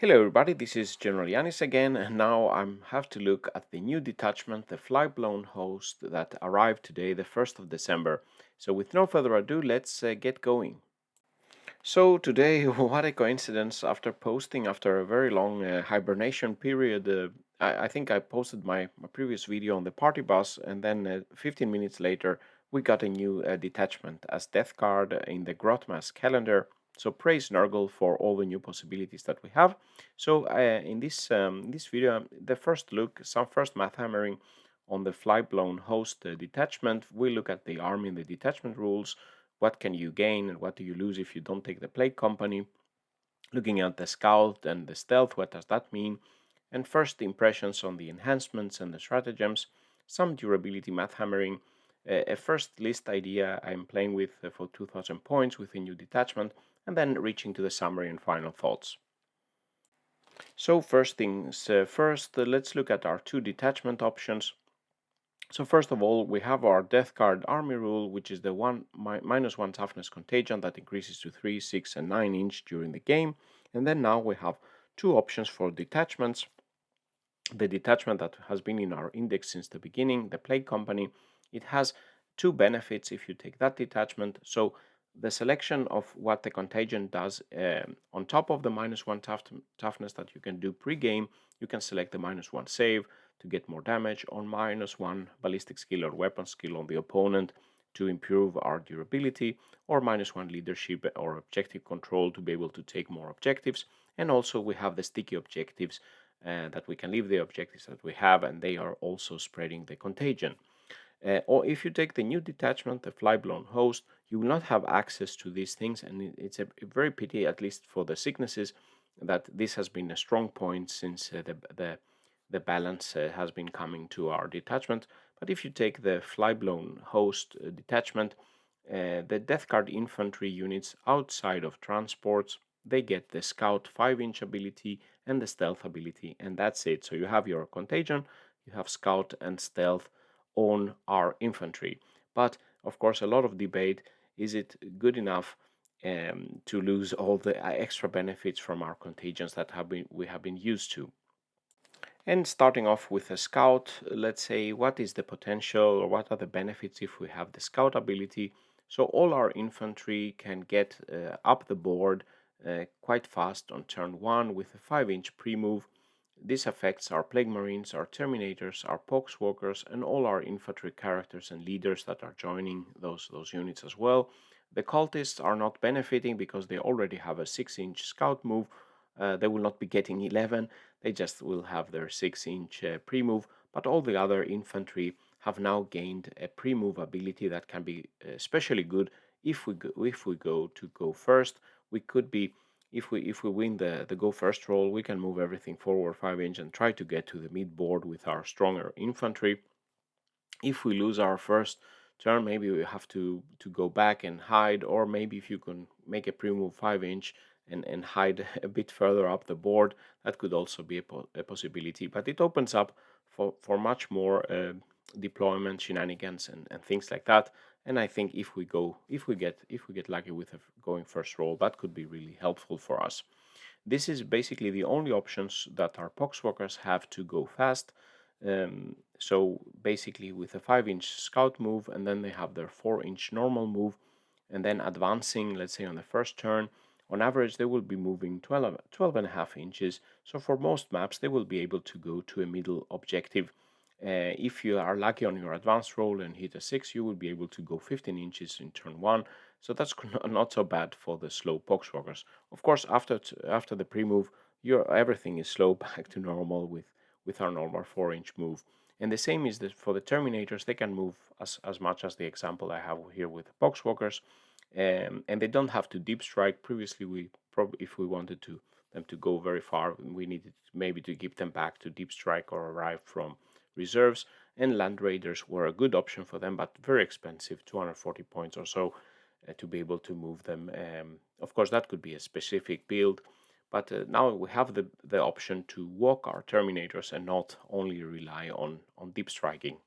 Hello everybody, this is GeneralJannis again, and now I have to look at the new detachment, the Flyblown Host, that arrived today, the 1st of December. So with no further ado, let's get going. So today, what a coincidence, after posting after a very long hibernation period, I think I posted my previous video on the party bus, and then 15 minutes later, we got a new detachment as death card in the Grotmass calendar. So praise Nurgle for all the new possibilities that we have. So in this video, the first look, some first math hammering on the Flyblown Host detachment. We look at the army and the detachment rules. What can you gain and what do you lose if you don't take the Plaguecompany? Looking at the Scout and the Stealth, what does that mean? And first impressions on the enhancements and the stratagems, some durability math hammering, a first list idea I'm playing with for 2000 points with a new detachment, and then reaching to the summary and final thoughts. So first things first, let's look at our two detachment options. So first of all, we have our death card army rule, which is the -1 toughness contagion that increases to 3, 6, and 9 inch during the game. And then now we have two options for detachments. The detachment that has been in our index since the beginning, the Plaguecompany, it has two benefits if you take that detachment. So the selection of what the contagion does on top of the -1 toughness that you can do pre-game, you can select the -1 save to get more damage, on -1 ballistic skill or weapon skill on the opponent to improve our durability, or -1 leadership or objective control to be able to take more objectives. And also we have the sticky objectives that we can leave the objectives that we have, and they are also spreading the contagion. Or if you take the new detachment, the Flyblown Host, you will not have access to these things, and it's a very pity, at least for the sicknesses, that this has been a strong point since the balance has been coming to our detachment. But if you take the Flyblown Host detachment, the Death Guard infantry units outside of transports, they get the Scout 5-inch ability and the Stealth ability, and that's it. So you have your contagion, you have Scout and Stealth on our infantry. But of course, a lot of debate, is it good enough to lose all the extra benefits from our contagions that we have been used to? And starting off with a Scout, let's say, what is the potential or what are the benefits if we have the Scout ability? So all our infantry can get up the board quite fast on turn 1 with a 5-inch pre-move. This affects our Plague Marines, our Terminators, our Poxwalkers, and all our infantry characters and leaders that are joining those units as well. The cultists are not benefiting because they already have a 6-inch scout move. They will not be getting 11, they just will have their 6-inch pre-move, but all the other infantry have now gained a pre-move ability that can be especially good if we go first. We could be, if we win the go first roll, we can move everything forward 5-inch and try to get to the mid board with our stronger infantry. If we lose our first turn, maybe we have to go back and hide, or maybe if you can make a pre-move 5-inch and hide a bit further up the board, that could also be a possibility. But it opens up for much more deployment shenanigans and things like that. And I think if we get lucky with a going first roll, that could be really helpful for us. This is basically the only options that our Poxwalkers have to go fast. So basically with a 5-inch scout move, and then they have their 4-inch normal move, and then advancing, let's say on the first turn, on average they will be moving 12 and a half inches. So for most maps they will be able to go to a middle objective. If you are lucky on your advanced roll and hit a 6, you will be able to go 15 inches in turn 1. So that's not so bad for the slow Poxwalkers. Of course, after the pre-move, everything is slow back to normal with our normal 4-inch move. And the same is that for the Terminators, they can move as much as the example I have here with the Poxwalkers, and they don't have to deep strike. Previously, we probably, if we wanted them to go very far, we needed maybe to give them back to deep strike or arrive from reserves. And Land Raiders were a good option for them, but very expensive, 240 points or so to be able to move them. Of course, that could be a specific build, but now we have the option to walk our Terminators and not only rely on deep striking.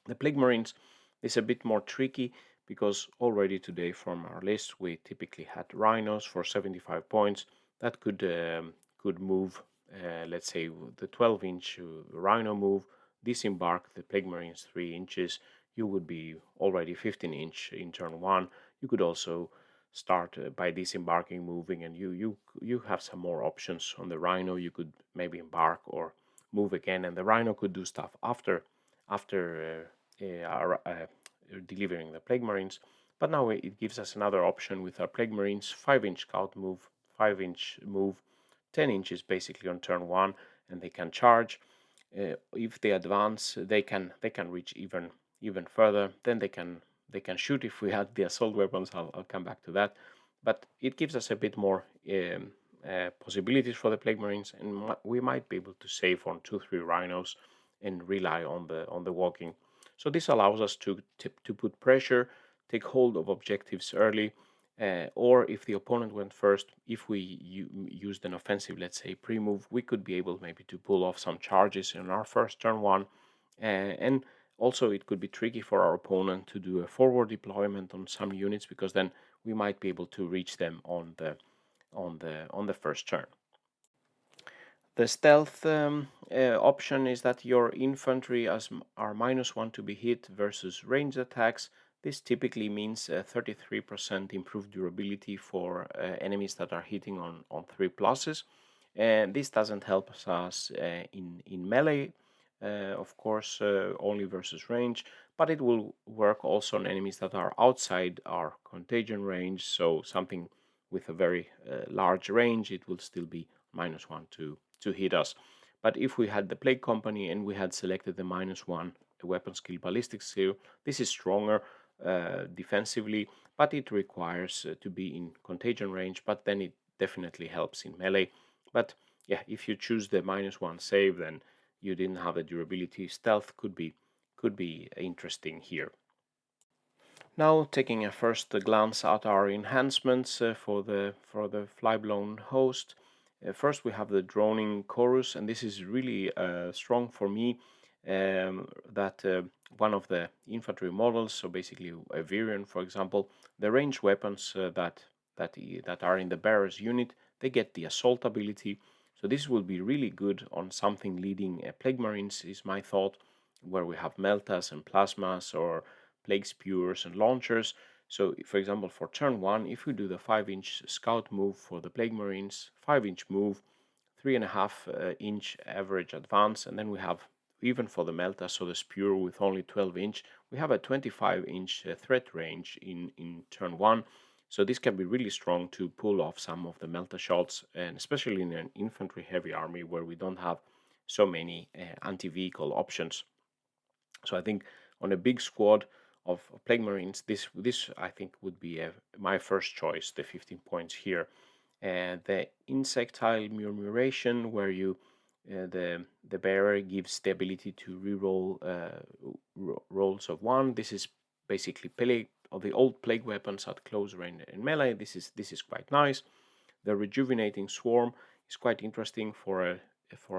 The Plague Marines is a bit more tricky because already today from our list we typically had Rhinos for 75 points. That could could move, let's say the 12-inch Rhino move, disembark the Plague Marines 3 inches, you would be already 15-inch in turn 1. You could also start by disembarking, moving, and you have some more options on the Rhino. You could maybe embark or move again, and the Rhino could do stuff after delivering the Plague Marines. But now it gives us another option with our Plague Marines, 5-inch scout move, 5-inch move, 10 inches basically on turn 1, and they can charge. If they advance, they can reach even further. Then they can shoot if we had the assault weapons. I'll come back to that. But it gives us a bit more possibilities for the Plague Marines, and we might be able to save on 2-3 rhinos and rely on the walking. So this allows us to put pressure, take hold of objectives early, or if the opponent went first, if we used an offensive, let's say pre-move, we could be able maybe to pull off some charges in our first turn 1, and also it could be tricky for our opponent to do a forward deployment on some units, because then we might be able to reach them on the first turn. The stealth option is that your infantry are -1 to be hit versus ranged attacks. This typically means 33% improved durability for enemies that are hitting on 3 pluses. And this doesn't help us in melee, of course, only versus range, but it will work also on enemies that are outside our contagion range. So something with a very large range, it will still be -1 to hit us. But if we had the Plaguecompany and we had selected the -1 weapon skill, ballistic skill, this is stronger defensively, but it requires to be in contagion range, but then it definitely helps in melee. But yeah, if you choose the -1 save, then you didn't have the durability. Stealth could be interesting here. Now, taking a first glance at our enhancements for the Flyblown Host. First, we have the droning chorus, and this is really strong for me. That one of the infantry models, so basically a Virion, for example, the ranged weapons that are in the bearer's unit, they get the assault ability. So this will be really good on something leading Plague Marines, is my thought, where we have meltas and plasmas or plague spewers and launchers. So, for example, for turn 1, if we do the 5-inch scout move for the Plague Marines, 5-inch move, 3.5-inch average advance, and then we have, even for the Melta, so the spewer with only 12-inch, we have a 25-inch threat range in turn 1. So this can be really strong to pull off some of the Melta shots, and especially in an infantry heavy army where we don't have so many anti-vehicle options. So I think on a big squad of Plague Marines, this I think would be my first choice, the 15 points here. The insectile murmuration, where you the bearer gives the ability to reroll rolls of 1. This is basically plague of the old plague weapons at close range and melee. This is quite nice. The rejuvenating swarm is quite interesting for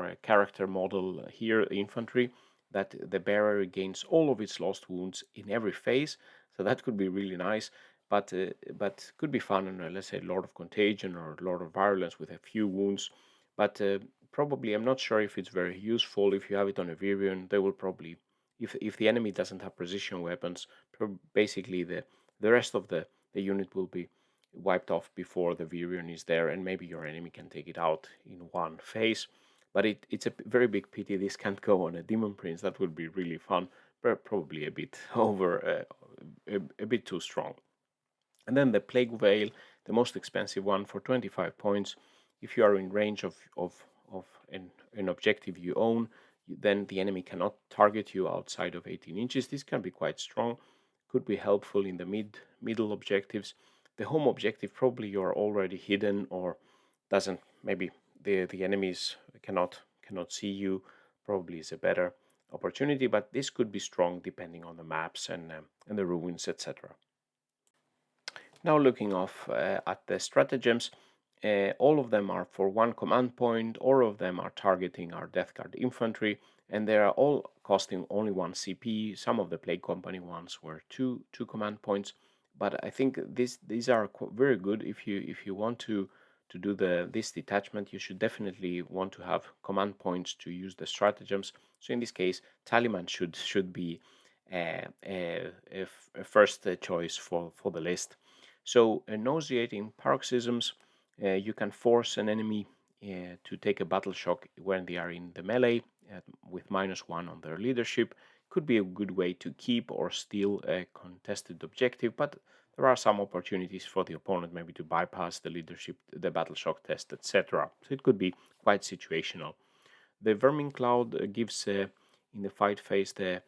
a character model here, infantry, that the bearer gains all of its lost wounds in every phase. So that could be really nice, but could be fun on, let's say, Lord of Contagion or Lord of Virulence with a few wounds. But probably, I'm not sure if it's very useful. If you have it on a Virion, they will probably, if the enemy doesn't have precision weapons, basically the rest of the unit will be wiped off before the Virion is there, and maybe your enemy can take it out in one phase. But it's a very big pity this can't go on a Demon Prince. That would be really fun, but probably a bit over, a bit too strong. And then the Plague Veil, the most expensive one, for 25 points. If you are in range of an objective you own, then the enemy cannot target you outside of 18 inches. This can be quite strong, could be helpful in the middle objectives. The home objective, probably you're already hidden or doesn't, maybe the enemies cannot see you, probably is a better opportunity, but this could be strong depending on the maps and the ruins, etc. Now looking off at the stratagems, all of them are for 1 command point, all of them are targeting our Death Guard infantry, and they are all costing only 1 CP. Some of the Plaguecompany ones were 2 command points, but I think these are very good if you want to to do this detachment, you should definitely want to have command points to use the stratagems. So in this case, Taliban should be a first choice for the list. So nauseating paroxysms, you can force an enemy to take a battle shock when they are in the melee with -1 on their leadership. Could be a good way to keep or steal a contested objective, but there are some opportunities for the opponent maybe to bypass the leadership, the battle shock test, etc. So it could be quite situational. The Vermin Cloud gives in the fight phase the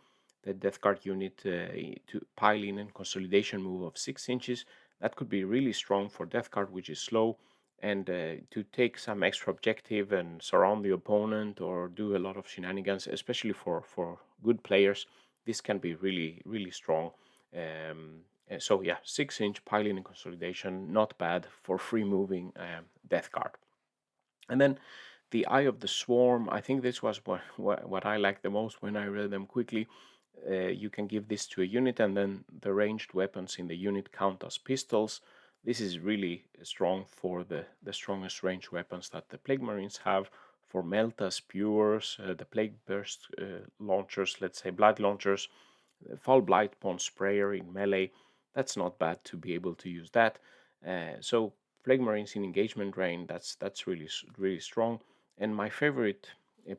Death Guard unit to pile in and consolidation move of 6 inches. That could be really strong for Death Guard, which is slow, and to take some extra objective and surround the opponent or do a lot of shenanigans, especially for good players. This can be really strong. So yeah, 6-inch piling and consolidation, not bad for free moving Death Guard. And then the Eye of the Swarm, I think this was what I liked the most when I read them quickly. You can give this to a unit, and then the ranged weapons in the unit count as pistols. This is really strong for the strongest ranged weapons that the Plague Marines have. For Melta Spewers, the Plague Burst launchers, let's say Blight launchers, Fall Blight Pond Sprayer in melee. That's not bad to be able to use that. So Plague Marines in engagement range, that's really strong. And my favorite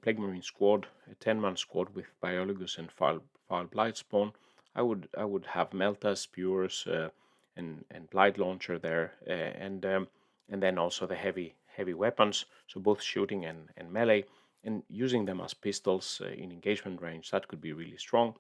Plague Marine squad, a 10-man squad with Biologus and Foul Blight Spawn, I would have Melta, Spewers, and Blight Launcher there, and then also the heavy weapons, so both shooting and melee, and using them as pistols in engagement range. That could be really strong.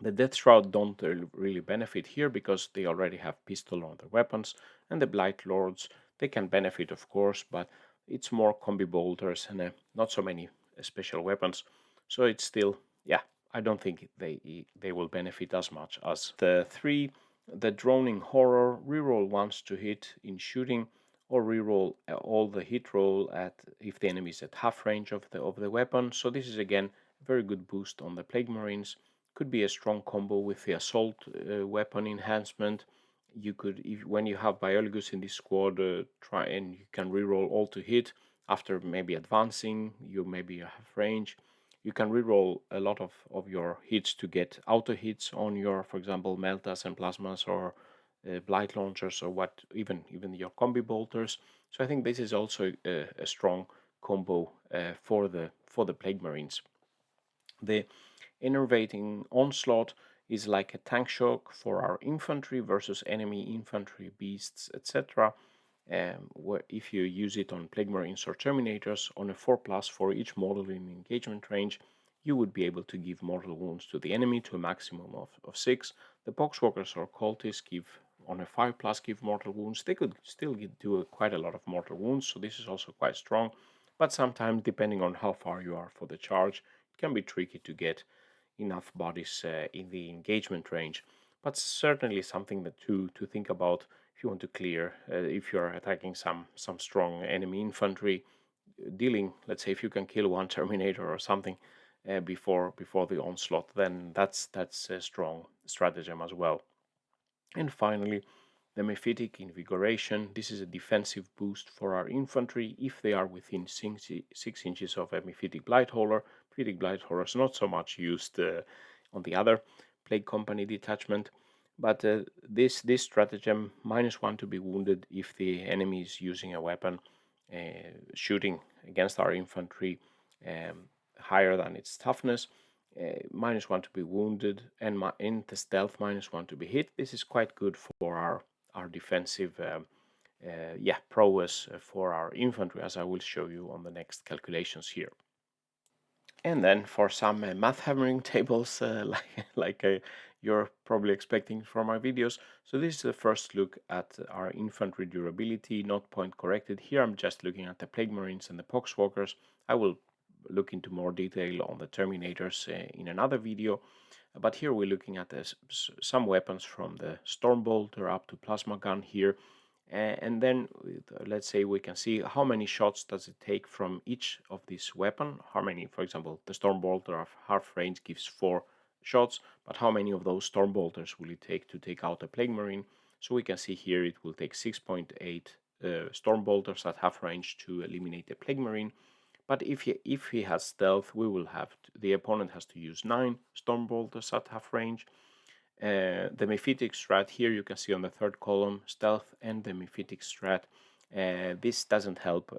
The Death Shroud don't really benefit here because they already have pistol on their weapons, and the Blight Lords, they can benefit of course, but it's more combi bolters and not so many special weapons. So it's still, yeah, I don't think they will benefit as much as the three. The Droning Horror, reroll once to hit in shooting, or reroll all the hit roll at if the enemy is at half range of the weapon. So this is again a very good boost on the Plague Marines. Could be a strong combo with the assault weapon enhancement. You could, when you have Biologus in this squad, try and you can reroll all to hit after maybe advancing. You maybe have range. You can reroll a lot of your hits to get auto hits on your, for example, Meltas and Plasmas or Blight launchers or what, even your combi bolters. So I think this is also a strong combo for the Plague Marines. The Enervating Onslaught is like a tank shock for our infantry versus enemy infantry, beasts, etc. Where if you use it on Plague Marines or Terminators on a 4+ for each model in engagement range, you would be able to give mortal wounds to the enemy to a maximum of 6. The Poxwalkers or Cultists give on a 5+ give mortal wounds. They could still do quite a lot of mortal wounds, so this is also quite strong. But sometimes, depending on how far you are for the charge, it can be tricky to get enough bodies in the engagement range. But certainly something that to think about if you want to clear, if you are attacking some strong enemy infantry, dealing, let's say, if you can kill one Terminator or something before the onslaught, then that's a strong stratagem as well. And finally, the Mephitic Invigoration. This is a defensive boost for our infantry if they are within 6 inches of a Mephitic Blightholder. Mephitic Blightholder is not so much used on the other Plaguecompany detachment, but this stratagem, -1 to be wounded if the enemy is using a weapon shooting against our infantry higher than its toughness. -1 to be wounded, and in the stealth, -1 to be hit. This is quite good for our defensive prowess for our infantry, as I will show you on the next calculations here. And then for some math hammering tables, like you're probably expecting from my videos. So this is the first look at our infantry durability, not point corrected. Here I'm just looking at the Plague Marines and the Poxwalkers. I will look into more detail on the Terminators in another video. But here we're looking at some weapons from the Stormbolter up to Plasma Gun here. And then let's say we can see how many shots does it take from each of these weapon. How many, for example, the Stormbolter of half range gives 4 shots, but how many of those Stormbolters will it take to take out a Plague Marine? So we can see here it will take 6.8 storm bolters that have range to eliminate the Plague Marine. But if he has stealth, we will have the opponent has to use 9 storm bolters that have range. The Mephitic strat here you can see on the third column, stealth and the Mephitic strat. This doesn't help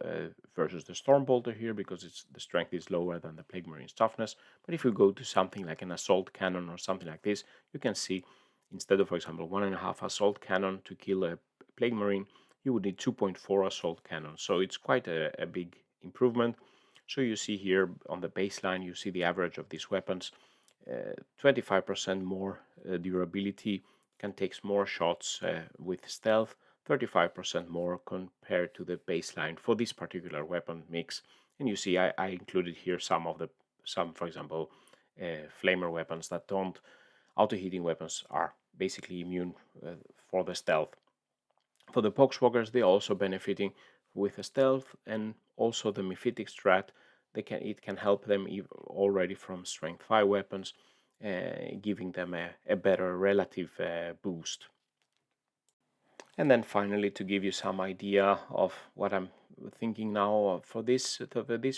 versus the storm bolter here because the strength is lower than the Plague Marine's toughness. But if you go to something like an assault cannon or something like this, you can see instead of, for example, 1.5 assault cannon to kill a Plague Marine, you would need 2.4 assault cannon. So it's quite a big improvement. So you see here on the baseline, you see the average of these weapons. 25% more durability, can take more shots with stealth, 35% more compared to the baseline for this particular weapon mix. And you see I included here some, for example, flamer weapons that don't. Auto-heating weapons are basically immune for the stealth. For the Poxwalkers, they're also benefiting with the stealth and also the Mephitic strat. It can help them already from strength 5 weapons, giving them a better relative boost. And then finally, to give you some idea of what I'm thinking now for this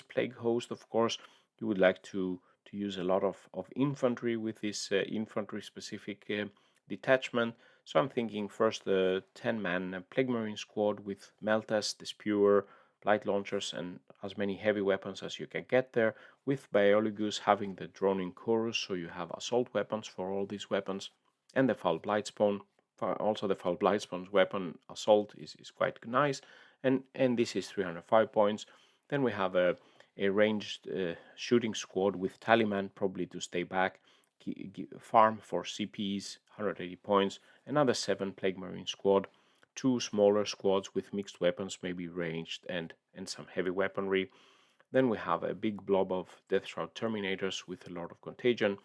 plague host, of course, you would like to use a lot of infantry with this infantry specific detachment. So I'm thinking first the 10-man Plague Marine squad with Meltas, the Spewer, light launchers, and as many heavy weapons as you can get there, with Biologus having the droning chorus, so you have assault weapons for all these weapons, and the Foul Blightspawn. Also, the Foul Blightspawn's weapon assault is quite nice, and this is 305 points. Then we have a ranged shooting squad with Taliman, probably to stay back, farm for CPs, 180 points, another 7 Plague Marine squad, 2 smaller squads with mixed weapons, maybe ranged and some heavy weaponry. Then we have a big blob of Death Shroud Terminators with a lot of contagion.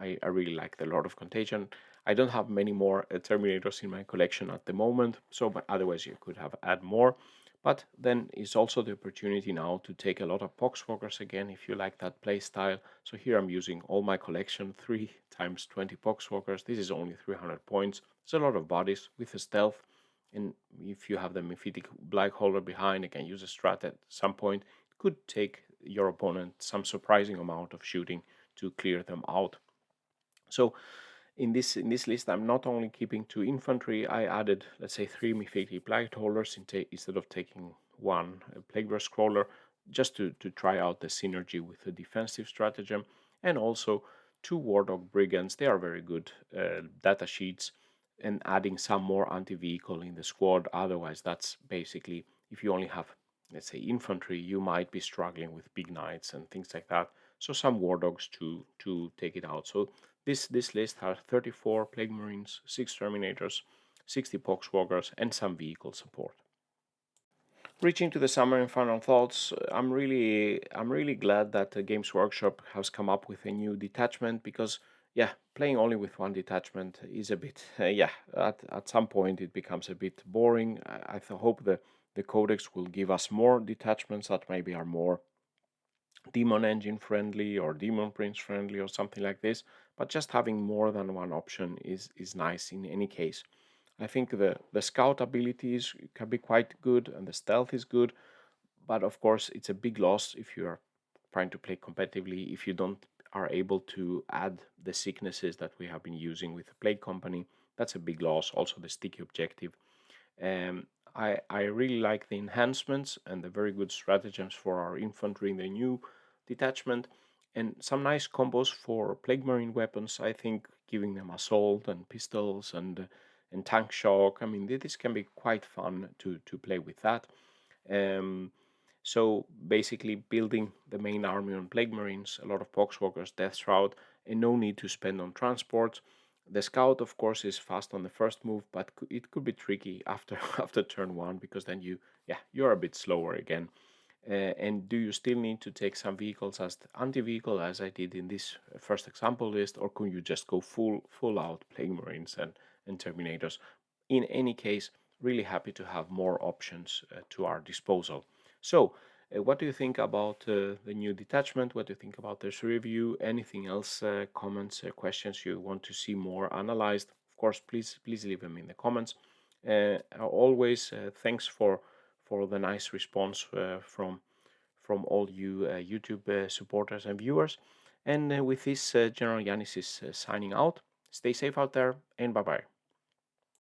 I really like the Lord of Contagion. I don't have many more Terminators in my collection at the moment, but otherwise you could have add more. But then is also the opportunity now to take a lot of Poxwalkers again if you like that playstyle. So here I'm using all my collection, 3 times 20 Poxwalkers. This is only 300 points. It's a lot of bodies with a stealth. And if you have the Mephitic Black Holder behind, you can use a strat at some point. It could take your opponent some surprising amount of shooting to clear them out. So in this list, I'm not only keeping 2 infantry, I added, let's say, 3 Mephitic Blight Holders instead of taking 1 Plague Burst Crawler, just to try out the synergy with the defensive stratagem, and also 2 War Dog Brigands. They are very good data sheets, and adding some more anti-vehicle in the squad. Otherwise, that's basically, if you only have, let's say, infantry, you might be struggling with big knights and things like that. So some War Dogs to take it out. So this list has 34 Plague Marines, 6 Terminators, 60 Poxwalkers, and some vehicle support. Reaching to the summary and final thoughts, I'm really glad that Games Workshop has come up with a new detachment because, yeah, playing only with one detachment is a bit, at some point it becomes a bit boring. I hope the Codex will give us more detachments that maybe are more Demon Engine friendly or Demon Prince friendly or something like this, but just having more than one option is nice in any case. I think the scout abilities can be quite good and the stealth is good, but of course it's a big loss if you're trying to play competitively if you don't are able to add the sicknesses that we have been using with the Plaguecompany. That's a big loss. Also the sticky objective. Um, I really like the enhancements and the very good stratagems for our infantry in the new detachment, and some nice combos for Plague Marine weapons. I think giving them assault and pistols and tank shock. I mean, this can be quite fun to play with that. So basically, building the main army on Plague Marines, a lot of Poxwalkers, Death Shroud, and no need to spend on transport. The scout, of course, is fast on the first move, but it could be tricky after after turn 1 because then you're a bit slower again. And do you still need to take some vehicles as anti-vehicle, as I did in this first example list, or can you just go full out Plague Marines and Terminators? In any case, really happy to have more options to our disposal. So, what do you think about the new detachment? What do you think about this review? Anything else, comments, questions you want to see more analyzed? Of course, please leave them in the comments. Always thanks for the nice response from all you YouTube supporters and viewers. And with this, General Yanis is signing out. Stay safe out there, and bye bye.